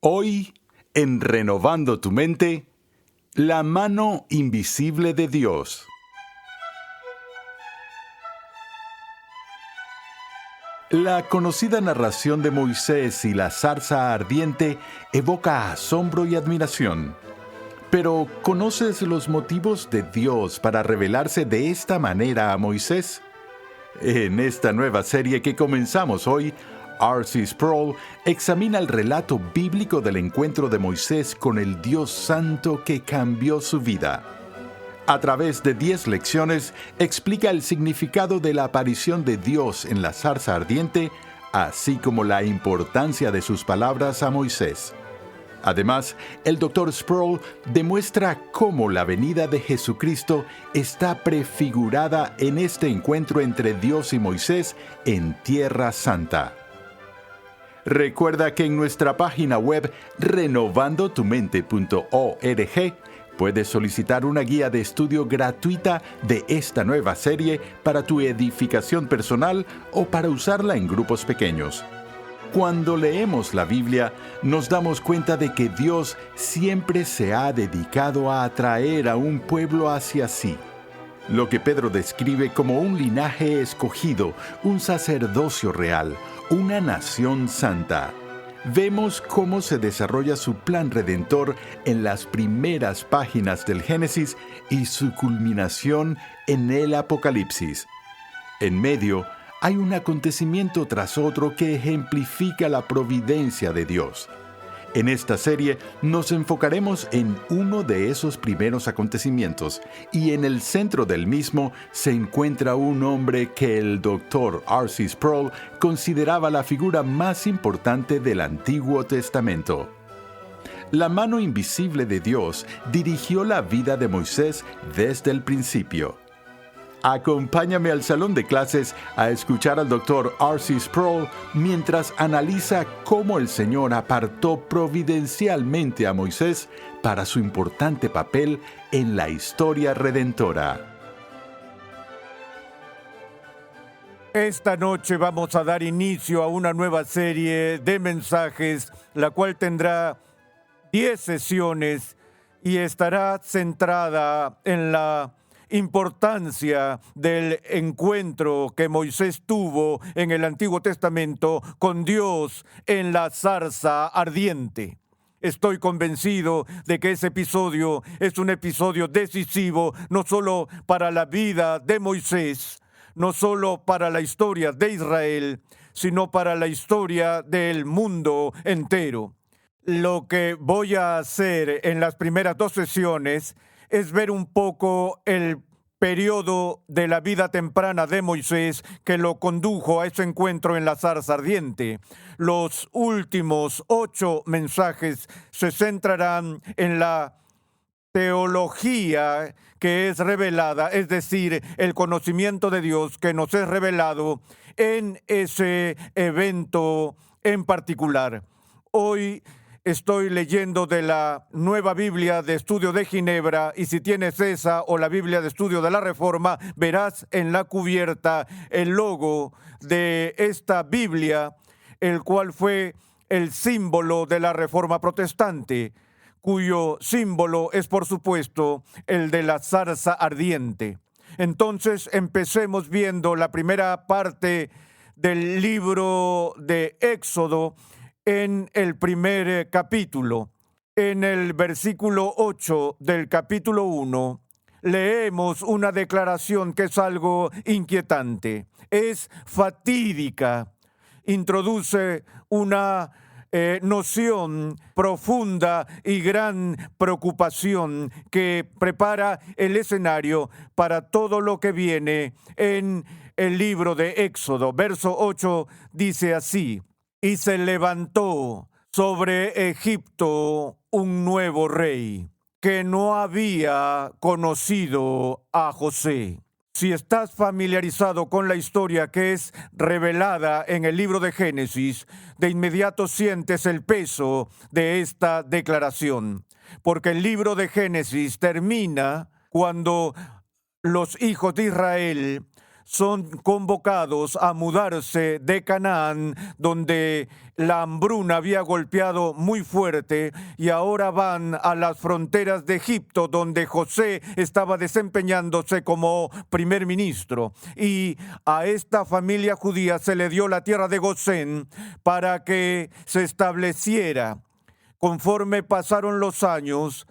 Hoy, en Renovando tu Mente, la mano invisible de Dios. La conocida narración de Moisés y la zarza ardiente evoca asombro y admiración. Pero, ¿conoces los motivos de Dios para revelarse de esta manera a Moisés? En esta nueva serie que comenzamos hoy, R.C. Sproul examina el relato bíblico del encuentro de Moisés con el Dios Santo que cambió su vida. A través de 10 lecciones, explica el significado de la aparición de Dios en la zarza ardiente, así como la importancia de sus palabras a Moisés. Además, el Dr. Sproul demuestra cómo la venida de Jesucristo está prefigurada en este encuentro entre Dios y Moisés en Tierra Santa. Recuerda que en nuestra página web renovandotumente.org puedes solicitar una guía de estudio gratuita de esta nueva serie para tu edificación personal o para usarla en grupos pequeños. Cuando leemos la Biblia, nos damos cuenta de que Dios siempre se ha dedicado a atraer a un pueblo hacia sí. Lo que Pedro describe como un linaje escogido, un sacerdocio real, una nación santa. Vemos cómo se desarrolla su plan redentor en las primeras páginas del Génesis y su culminación en el Apocalipsis. En medio, hay un acontecimiento tras otro que ejemplifica la providencia de Dios. En esta serie nos enfocaremos en uno de esos primeros acontecimientos, y en el centro del mismo se encuentra un hombre que el Dr. R.C. Sproul consideraba la figura más importante del Antiguo Testamento. La mano invisible de Dios dirigió la vida de Moisés desde el principio. Acompáñame al salón de clases a escuchar al Dr. R.C. Sproul mientras analiza cómo el Señor apartó providencialmente a Moisés para su importante papel en la historia redentora. Esta noche vamos a dar inicio a una nueva serie de mensajes, la cual tendrá 10 sesiones y estará centrada en la importancia del encuentro que Moisés tuvo en el Antiguo Testamento con Dios en la zarza ardiente. Estoy convencido de que ese episodio es un episodio decisivo, no solo para la vida de Moisés, no solo para la historia de Israel, sino para la historia del mundo entero. Lo que voy a hacer en las primeras 2 sesiones es ver un poco el periodo de la vida temprana de Moisés que lo condujo a ese encuentro en la zarza ardiente. Los últimos 8 mensajes se centrarán en la teología que es revelada, es decir, el conocimiento de Dios que nos es revelado en ese evento en particular. Hoy estoy leyendo de la Nueva Biblia de Estudio de Ginebra, y si tienes esa o la Biblia de Estudio de la Reforma, verás en la cubierta el logo de esta Biblia, el cual fue el símbolo de la Reforma protestante, cuyo símbolo es, por supuesto, el de la zarza ardiente. Entonces, empecemos viendo la primera parte del libro de Éxodo, en el primer capítulo. En el versículo 8 del capítulo 1, leemos una declaración que es algo inquietante, es fatídica, introduce una noción profunda y gran preocupación que prepara el escenario para todo lo que viene en el libro de Éxodo. Verso 8 dice así: y se levantó sobre Egipto un nuevo rey que no había conocido a José. Si estás familiarizado con la historia que es revelada en el libro de Génesis, de inmediato sientes el peso de esta declaración, porque el libro de Génesis termina cuando los hijos de Israel son convocados a mudarse de Canaán, donde la hambruna había golpeado muy fuerte, y ahora van a las fronteras de Egipto, donde José estaba desempeñándose como primer ministro. Y a esta familia judía se le dio la tierra de Gosén para que se estableciera. Conforme pasaron los años,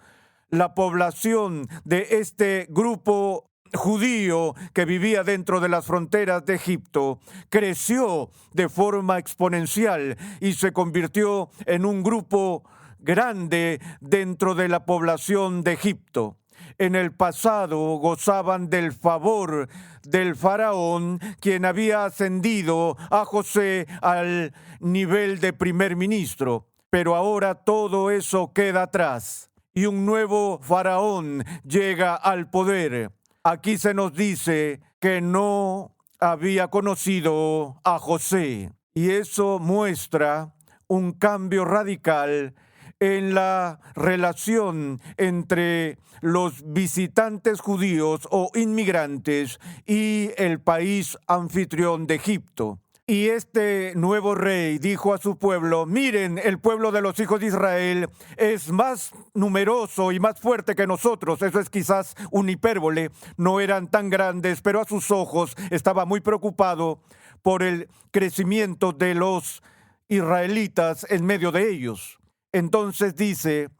la población de este grupo judío que vivía dentro de las fronteras de Egipto creció de forma exponencial y se convirtió en un grupo grande dentro de la población de Egipto. En el pasado gozaban del favor del faraón, quien había ascendido a José al nivel de primer ministro. Pero ahora todo eso queda atrás y un nuevo faraón llega al poder. Aquí se nos dice que no había conocido a José, y eso muestra un cambio radical en la relación entre los visitantes judíos o inmigrantes y el país anfitrión de Egipto. Y este nuevo rey dijo a su pueblo: miren, el pueblo de los hijos de Israel es más numeroso y más fuerte que nosotros. Eso es quizás un hipérbole, no eran tan grandes, pero a sus ojos estaba muy preocupado por el crecimiento de los israelitas en medio de ellos. Entonces dice: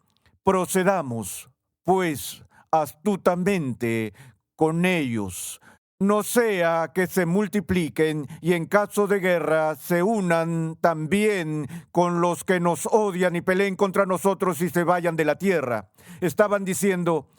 procedamos, pues, astutamente con ellos, no sea que se multipliquen y en caso de guerra se unan también con los que nos odian y peleen contra nosotros y se vayan de la tierra. Estaban diciendo: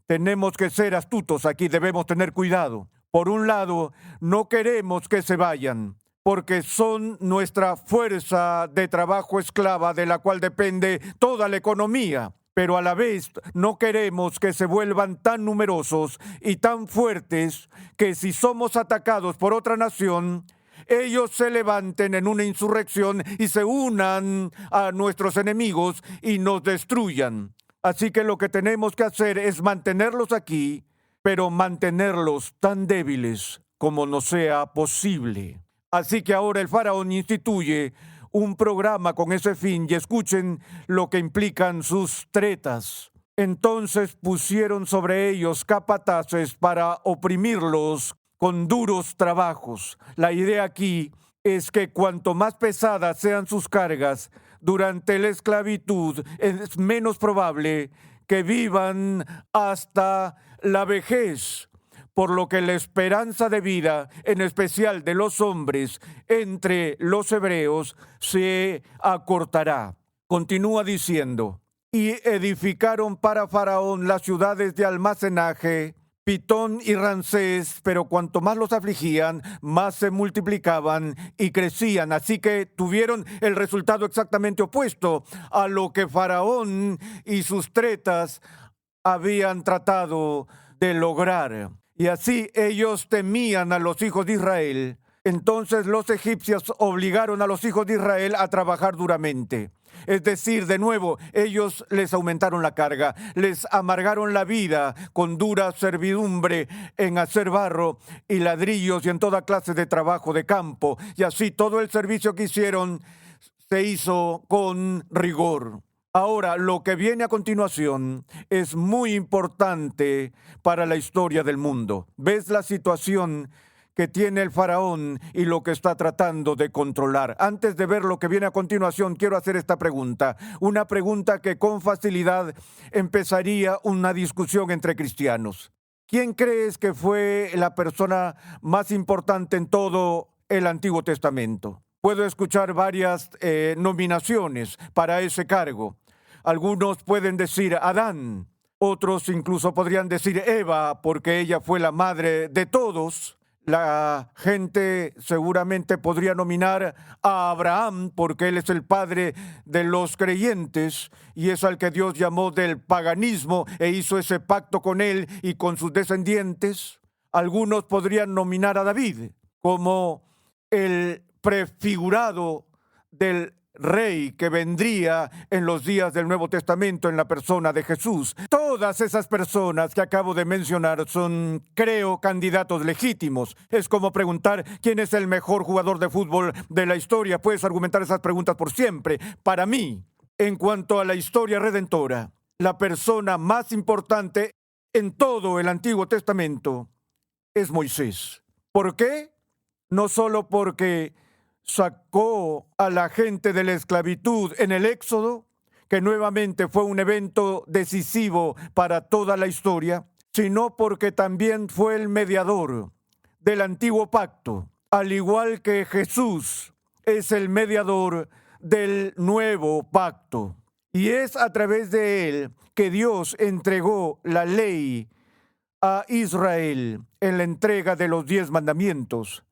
tenemos que ser astutos aquí, debemos tener cuidado. Por un lado, no queremos que se vayan, porque son nuestra fuerza de trabajo esclava de la cual depende toda la economía. Pero a la vez no queremos que se vuelvan tan numerosos y tan fuertes que si somos atacados por otra nación, ellos se levanten en una insurrección y se unan a nuestros enemigos y nos destruyan. Así que lo que tenemos que hacer es mantenerlos aquí, pero mantenerlos tan débiles como nos sea posible. Así que ahora el faraón instituye un programa con ese fin, y escuchen lo que implican sus tretas. Entonces pusieron sobre ellos capataces para oprimirlos con duros trabajos. La idea aquí es que cuanto más pesadas sean sus cargas durante la esclavitud, es menos probable que vivan hasta la vejez, por lo que la esperanza de vida, en especial de los hombres entre los hebreos, se acortará. Continúa diciendo: y edificaron para Faraón las ciudades de almacenaje, Pitón y Ramsés, pero cuanto más los afligían, más se multiplicaban y crecían. Así que tuvieron el resultado exactamente opuesto a lo que Faraón y sus tretas habían tratado de lograr. Y así ellos temían a los hijos de Israel. Entonces los egipcios obligaron a los hijos de Israel a trabajar duramente. Es decir, de nuevo, ellos les aumentaron la carga, les amargaron la vida con dura servidumbre en hacer barro y ladrillos y en toda clase de trabajo de campo. Y así todo el servicio que hicieron se hizo con rigor. Ahora, lo que viene a continuación es muy importante para la historia del mundo. ¿Ves la situación que tiene el faraón y lo que está tratando de controlar? Antes de ver lo que viene a continuación, quiero hacer esta pregunta. Una pregunta que con facilidad empezaría una discusión entre cristianos. ¿Quién crees que fue la persona más importante en todo el Antiguo Testamento? Puedo escuchar varias nominaciones para ese cargo. Algunos pueden decir Adán, otros incluso podrían decir Eva, porque ella fue la madre de todos. La gente seguramente podría nominar a Abraham, porque él es el padre de los creyentes y es al que Dios llamó del paganismo e hizo ese pacto con él y con sus descendientes. Algunos podrían nominar a David como el prefigurado del rey que vendría en los días del Nuevo Testamento en la persona de Jesús. Todas esas personas que acabo de mencionar son, creo, candidatos legítimos. Es como preguntar quién es el mejor jugador de fútbol de la historia. Puedes argumentar esas preguntas por siempre. Para mí, en cuanto a la historia redentora, la persona más importante en todo el Antiguo Testamento es Moisés. ¿Por qué? No solo porque sacó a la gente de la esclavitud en el Éxodo, que nuevamente fue un evento decisivo para toda la historia, sino porque también fue el mediador del antiguo pacto, al igual que Jesús es el mediador del nuevo pacto. Y es a través de él que Dios entregó la ley a Israel en la entrega de los 10 mandamientos.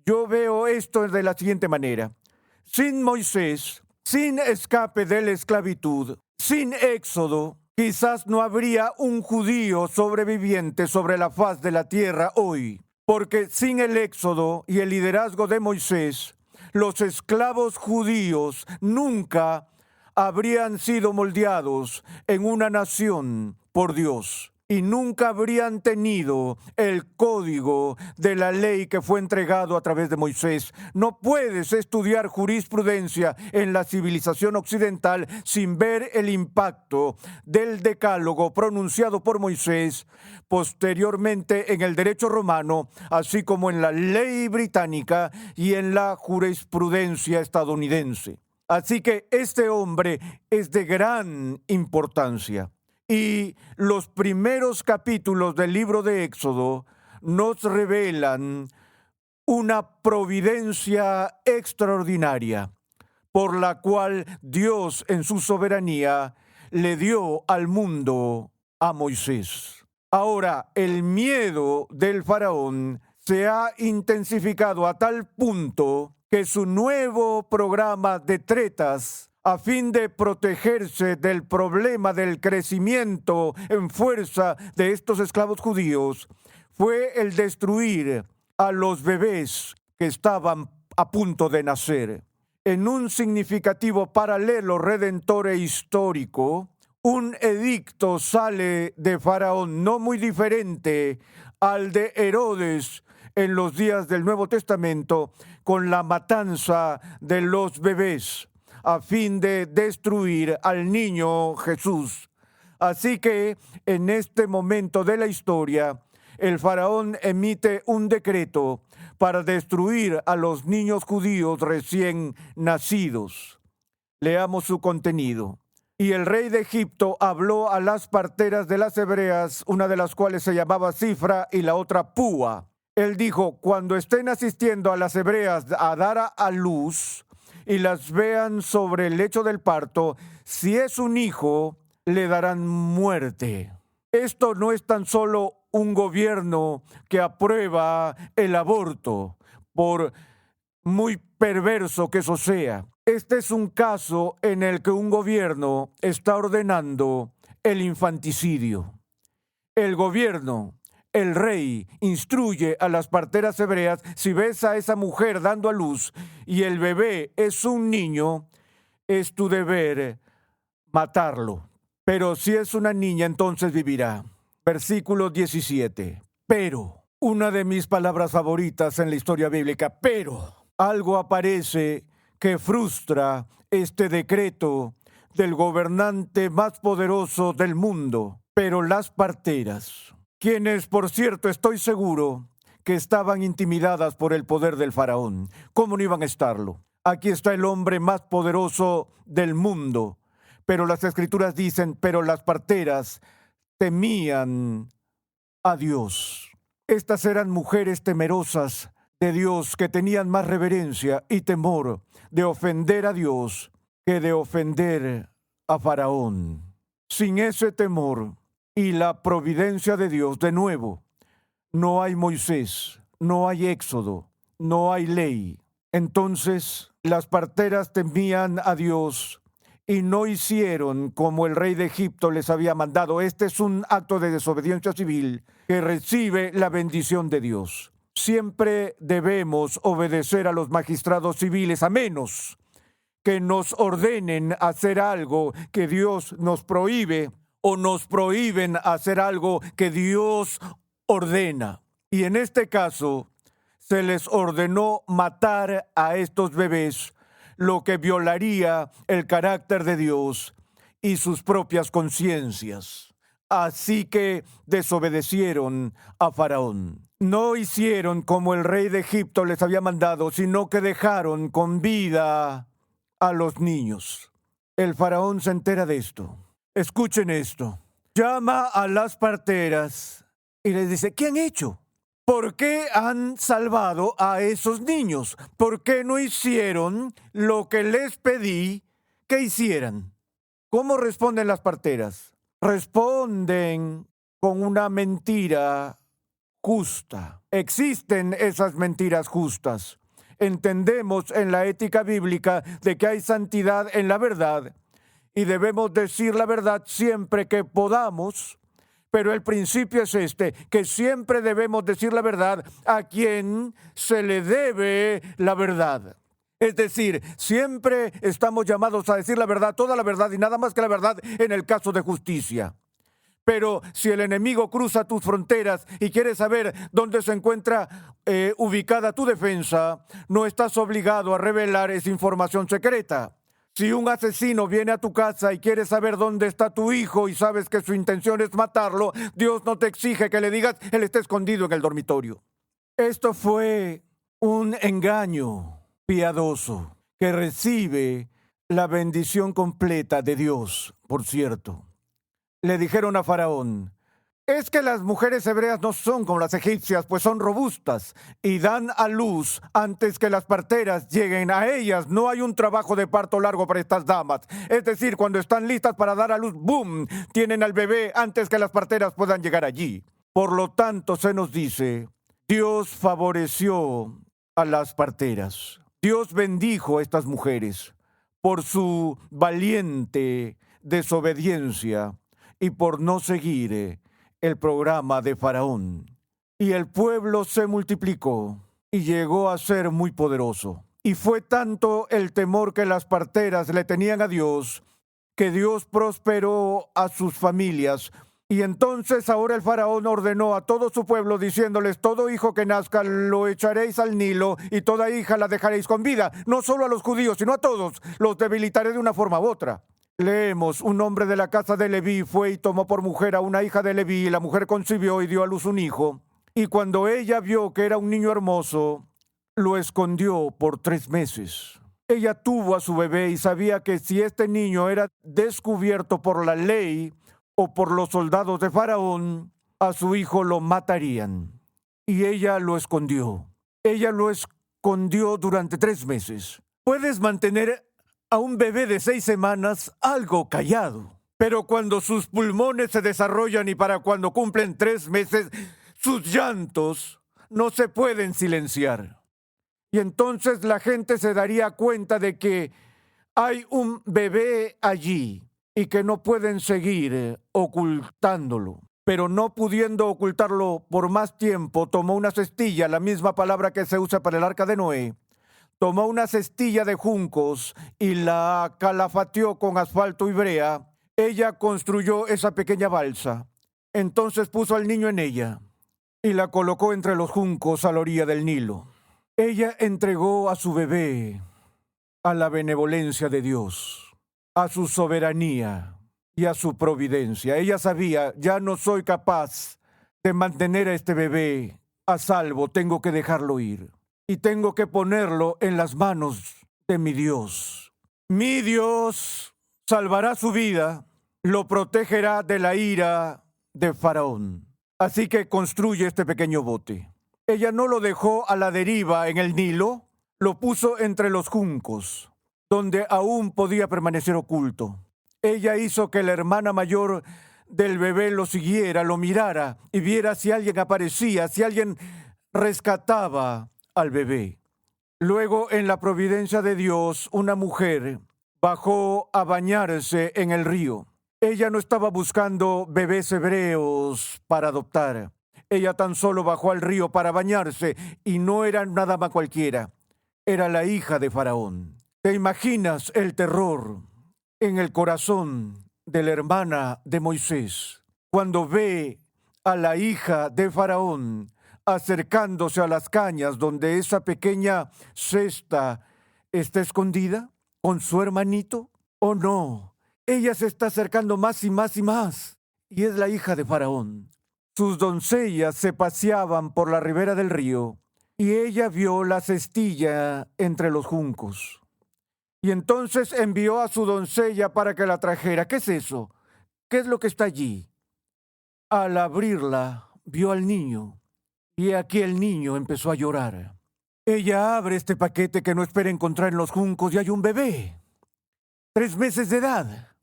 Yo veo esto de la siguiente manera. Sin Moisés, sin escape de la esclavitud, sin éxodo, quizás no habría un judío sobreviviente sobre la faz de la tierra hoy. Porque sin el éxodo y el liderazgo de Moisés, los esclavos judíos nunca habrían sido moldeados en una nación por Dios. Y nunca habrían tenido el código de la ley que fue entregado a través de Moisés. No puedes estudiar jurisprudencia en la civilización occidental sin ver el impacto del decálogo pronunciado por Moisés posteriormente en el derecho romano, así como en la ley británica y en la jurisprudencia estadounidense. Así que este hombre es de gran importancia. Y los primeros capítulos del libro de Éxodo nos revelan una providencia extraordinaria por la cual Dios en su soberanía le dio al mundo a Moisés. Ahora, el miedo del faraón se ha intensificado a tal punto que su nuevo programa de tretas a fin de protegerse del problema del crecimiento en fuerza de estos esclavos judíos, fue el destruir a los bebés que estaban a punto de nacer. En un significativo paralelo redentor e histórico, un edicto sale de Faraón no muy diferente al de Herodes en los días del Nuevo Testamento, con la matanza de los bebés, a fin de destruir al niño Jesús. Así que en este momento de la historia, el faraón emite un decreto para destruir a los niños judíos recién nacidos. Leamos su contenido. Y el rey de Egipto habló a las parteras de las hebreas, una de las cuales se llamaba Cifra y la otra Púa. Él dijo: cuando estén asistiendo a las hebreas a dar a luz y las vean sobre el lecho del parto, si es un hijo, le darán muerte. Esto no es tan solo un gobierno que aprueba el aborto, por muy perverso que eso sea. Este es un caso en el que un gobierno está ordenando el infanticidio. El gobierno, el rey, instruye a las parteras hebreas: si ves a esa mujer dando a luz y el bebé es un niño, es tu deber matarlo. Pero si es una niña, entonces vivirá. Versículo 17. Pero, una de mis palabras favoritas en la historia bíblica, pero, algo aparece que frustra este decreto del gobernante más poderoso del mundo. Pero las parteras, quienes, por cierto, estoy seguro que estaban intimidadas por el poder del faraón. ¿Cómo no iban a estarlo? Aquí está el hombre más poderoso del mundo. Pero las escrituras dicen: pero las parteras temían a Dios. Estas eran mujeres temerosas de Dios, que tenían más reverencia y temor de ofender a Dios que de ofender a Faraón. Sin ese temor y la providencia de Dios, de nuevo, no hay Moisés, no hay Éxodo, no hay ley. Entonces, las parteras temían a Dios y no hicieron como el rey de Egipto les había mandado. Este es un acto de desobediencia civil que recibe la bendición de Dios. Siempre debemos obedecer a los magistrados civiles, a menos que nos ordenen hacer algo que Dios nos prohíbe o nos prohíben hacer algo que Dios ordena. Y en este caso, se les ordenó matar a estos bebés, lo que violaría el carácter de Dios y sus propias conciencias. Así que desobedecieron a Faraón. No hicieron como el rey de Egipto les había mandado, sino que dejaron con vida a los niños. El faraón se entera de esto. Escuchen esto. Llama a las parteras y les dice, ¿qué han hecho? ¿Por qué han salvado a esos niños? ¿Por qué no hicieron lo que les pedí que hicieran? ¿Cómo responden las parteras? Responden con una mentira justa. Existen esas mentiras justas. Entendemos en la ética bíblica de que hay santidad en la verdad y debemos decir la verdad siempre que podamos, pero el principio es este, que siempre debemos decir la verdad a quien se le debe la verdad. Es decir, siempre estamos llamados a decir la verdad, toda la verdad y nada más que la verdad en el caso de justicia. Pero si el enemigo cruza tus fronteras y quiere saber dónde se encuentra ubicada tu defensa, no estás obligado a revelar esa información secreta. Si un asesino viene a tu casa y quiere saber dónde está tu hijo y sabes que su intención es matarlo, Dios no te exige que le digas, él está escondido en el dormitorio. Esto fue un engaño piadoso que recibe la bendición completa de Dios, por cierto. Le dijeron a Faraón, es que las mujeres hebreas no son como las egipcias, pues son robustas y dan a luz antes que las parteras lleguen a ellas. No hay un trabajo de parto largo para estas damas. Es decir, cuando están listas para dar a luz, ¡boom!, tienen al bebé antes que las parteras puedan llegar allí. Por lo tanto, se nos dice, Dios favoreció a las parteras. Dios bendijo a estas mujeres por su valiente desobediencia y por no seguir el programa de Faraón. Y el pueblo se multiplicó y llegó a ser muy poderoso. Y fue tanto el temor que las parteras le tenían a Dios, que Dios prosperó a sus familias. Y entonces ahora el faraón ordenó a todo su pueblo diciéndoles, todo hijo que nazca lo echaréis al Nilo y toda hija la dejaréis con vida. No solo a los judíos, sino a todos. Los debilitaré de una forma u otra. Leemos, un hombre de la casa de Leví fue y tomó por mujer a una hija de Leví, y la mujer concibió y dio a luz un hijo. Y cuando ella vio que era un niño hermoso, lo escondió por 3 meses. Ella tuvo a su bebé y sabía que si este niño era descubierto por la ley o por los soldados de Faraón, a su hijo lo matarían. Y ella lo escondió. Ella lo escondió durante 3 meses. Puedes mantener a un bebé de 6 semanas algo callado, pero cuando sus pulmones se desarrollan y para cuando cumplen 3 meses, sus llantos no se pueden silenciar. Y entonces la gente se daría cuenta de que hay un bebé allí y que no pueden seguir ocultándolo. Pero no pudiendo ocultarlo por más tiempo, tomó una cestilla, la misma palabra que se usa para el arca de Noé. Tomó una cestilla de juncos y la calafateó con asfalto y brea. Ella construyó esa pequeña balsa. Entonces puso al niño en ella y la colocó entre los juncos a la orilla del Nilo. Ella entregó a su bebé a la benevolencia de Dios, a su soberanía y a su providencia. Ella sabía, ya no soy capaz de mantener a este bebé a salvo, tengo que dejarlo ir. Y tengo que ponerlo en las manos de mi Dios. Mi Dios salvará su vida, lo protegerá de la ira de Faraón. Así que construye este pequeño bote. Ella no lo dejó a la deriva en el Nilo, lo puso entre los juncos, donde aún podía permanecer oculto. Ella hizo que la hermana mayor del bebé lo siguiera, lo mirara y viera si alguien aparecía, si alguien rescataba al bebé. Luego, en la providencia de Dios, una mujer bajó a bañarse en el río. Ella no estaba buscando bebés hebreos para adoptar. Ella tan solo bajó al río para bañarse y no era nada más cualquiera. Era la hija de Faraón. ¿Te imaginas el terror en el corazón de la hermana de Moisés cuando ve a la hija de Faraón acercándose a las cañas donde esa pequeña cesta está escondida con su hermanito? ¿O no? Ella se está acercando más y más y más, y es la hija de Faraón. Sus doncellas se paseaban por la ribera del río, y ella vio la cestilla entre los juncos. Y entonces envió a su doncella para que la trajera. ¿Qué es eso? ¿Qué es lo que está allí? Al abrirla, vio al niño, y aquí el niño empezó a llorar. Ella abre este paquete que no espera encontrar en los juncos, y hay un bebé, 3 meses de edad.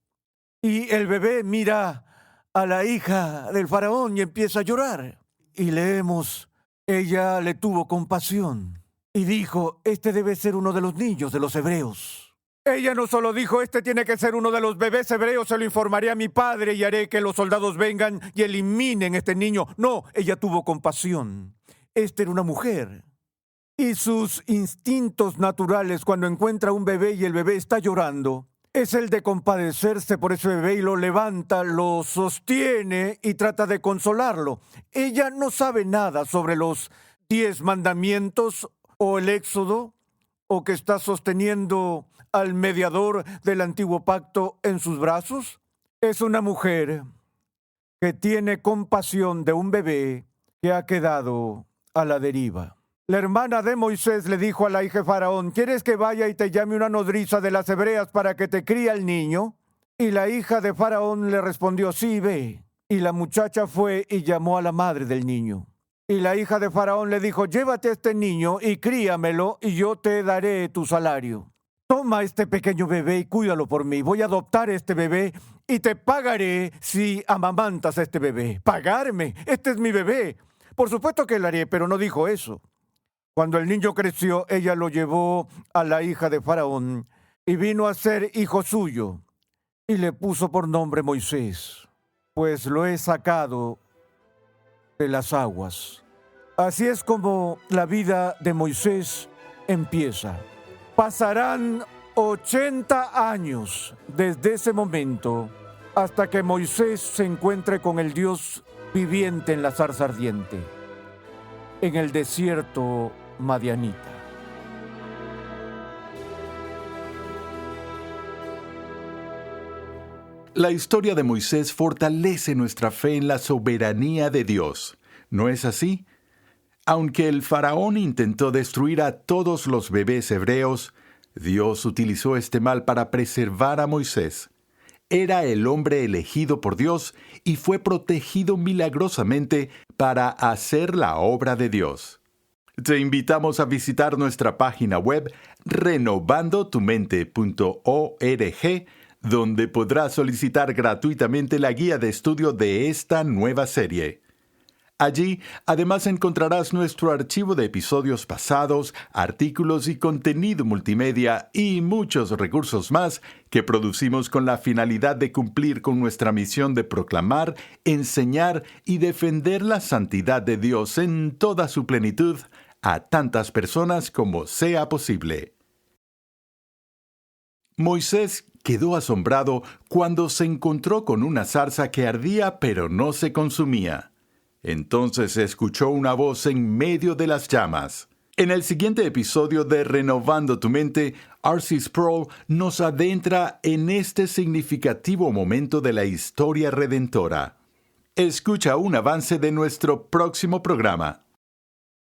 Y el bebé mira a la hija del faraón y empieza a llorar. Y leemos, ella le tuvo compasión y dijo, este debe ser uno de los niños de los hebreos. Ella no solo dijo, este tiene que ser uno de los bebés hebreos, se lo informaré a mi padre y haré que los soldados vengan y eliminen este niño. No, ella tuvo compasión. Esta era una mujer. Y sus instintos naturales cuando encuentra un bebé y el bebé está llorando, es el de compadecerse por ese bebé y lo levanta, lo sostiene y trata de consolarlo. Ella no sabe nada sobre los 10 mandamientos o el Éxodo, o que está sosteniendo al mediador del antiguo pacto en sus brazos. Es una mujer que tiene compasión de un bebé que ha quedado a la deriva. La hermana de Moisés le dijo a la hija de Faraón, ¿quieres que vaya y te llame una nodriza de las hebreas para que te críe al niño? Y la hija de Faraón le respondió, sí, ve. Y la muchacha fue y llamó a la madre del niño. Y la hija de Faraón le dijo, llévate a este niño y críamelo y yo te daré tu salario. Toma este pequeño bebé y cuídalo por mí. Voy a adoptar este bebé y te pagaré si amamantas a este bebé. ¿Pagarme? Este es mi bebé. Por supuesto que lo haré, pero no dijo eso. Cuando el niño creció, ella lo llevó a la hija de Faraón y vino a ser hijo suyo y le puso por nombre Moisés, pues lo he sacado de las aguas. Así es como la vida de Moisés empieza. Pasarán 80 años desde ese momento hasta que Moisés se encuentre con el Dios viviente en la zarza ardiente, en el desierto madianita. La historia de Moisés fortalece nuestra fe en la soberanía de Dios. ¿No es así? Aunque el faraón intentó destruir a todos los bebés hebreos, Dios utilizó este mal para preservar a Moisés. Era el hombre elegido por Dios y fue protegido milagrosamente para hacer la obra de Dios. Te invitamos a visitar nuestra página web renovandotumente.org, donde podrás solicitar gratuitamente la guía de estudio de esta nueva serie. Allí, además, encontrarás nuestro archivo de episodios pasados, artículos y contenido multimedia y muchos recursos más que producimos con la finalidad de cumplir con nuestra misión de proclamar, enseñar y defender la santidad de Dios en toda su plenitud a tantas personas como sea posible. Moisés quedó asombrado cuando se encontró con una zarza que ardía pero no se consumía. Entonces escuchó una voz en medio de las llamas. En el siguiente episodio de Renovando tu Mente, R.C. Sproul nos adentra en este significativo momento de la historia redentora. Escucha un avance de nuestro próximo programa.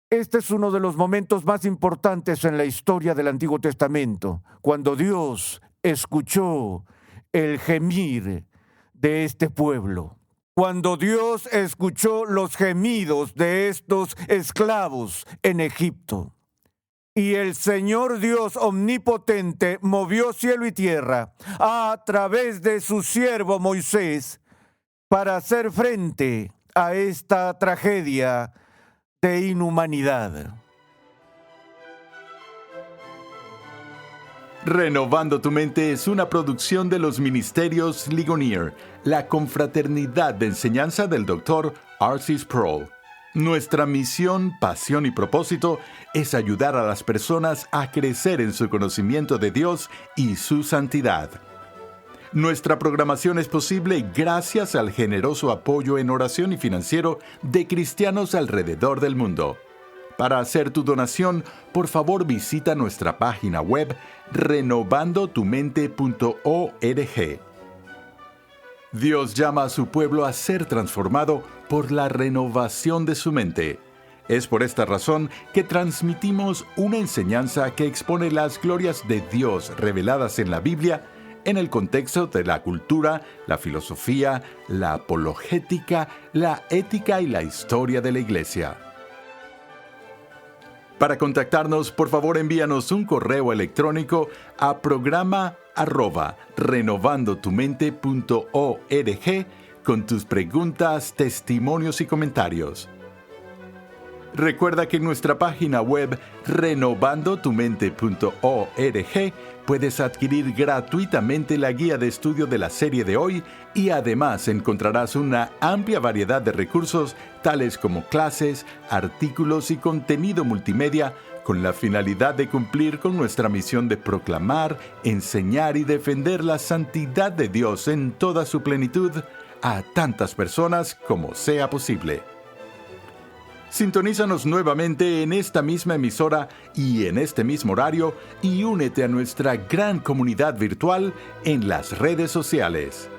Este es uno de los momentos más importantes en la historia del Antiguo Testamento, cuando Dios escuchó el gemir de este pueblo. Cuando Dios escuchó los gemidos de estos esclavos en Egipto. Y el Señor Dios omnipotente movió cielo y tierra a través de su siervo Moisés para hacer frente a esta tragedia de inhumanidad. Renovando tu Mente es una producción de los Ministerios Ligonier, la confraternidad de enseñanza del Dr. R.C. Sproul. Nuestra misión, pasión y propósito es ayudar a las personas a crecer en su conocimiento de Dios y su santidad. Nuestra programación es posible gracias al generoso apoyo en oración y financiero de cristianos alrededor del mundo. Para hacer tu donación, por favor visita nuestra página web renovandotumente.org. Dios llama a su pueblo a ser transformado por la renovación de su mente. Es por esta razón que transmitimos una enseñanza que expone las glorias de Dios reveladas en la Biblia en el contexto de la cultura, la filosofía, la apologética, la ética y la historia de la Iglesia. Para contactarnos, por favor envíanos un correo electrónico a programa@renovandotumente.org con tus preguntas, testimonios y comentarios. Recuerda que en nuestra página web renovandotumente.org puedes adquirir gratuitamente la guía de estudio de la serie de hoy y además encontrarás una amplia variedad de recursos tales como clases, artículos y contenido multimedia con la finalidad de cumplir con nuestra misión de proclamar, enseñar y defender la santidad de Dios en toda su plenitud a tantas personas como sea posible. Sintonízanos nuevamente en esta misma emisora y en este mismo horario y únete a nuestra gran comunidad virtual en las redes sociales.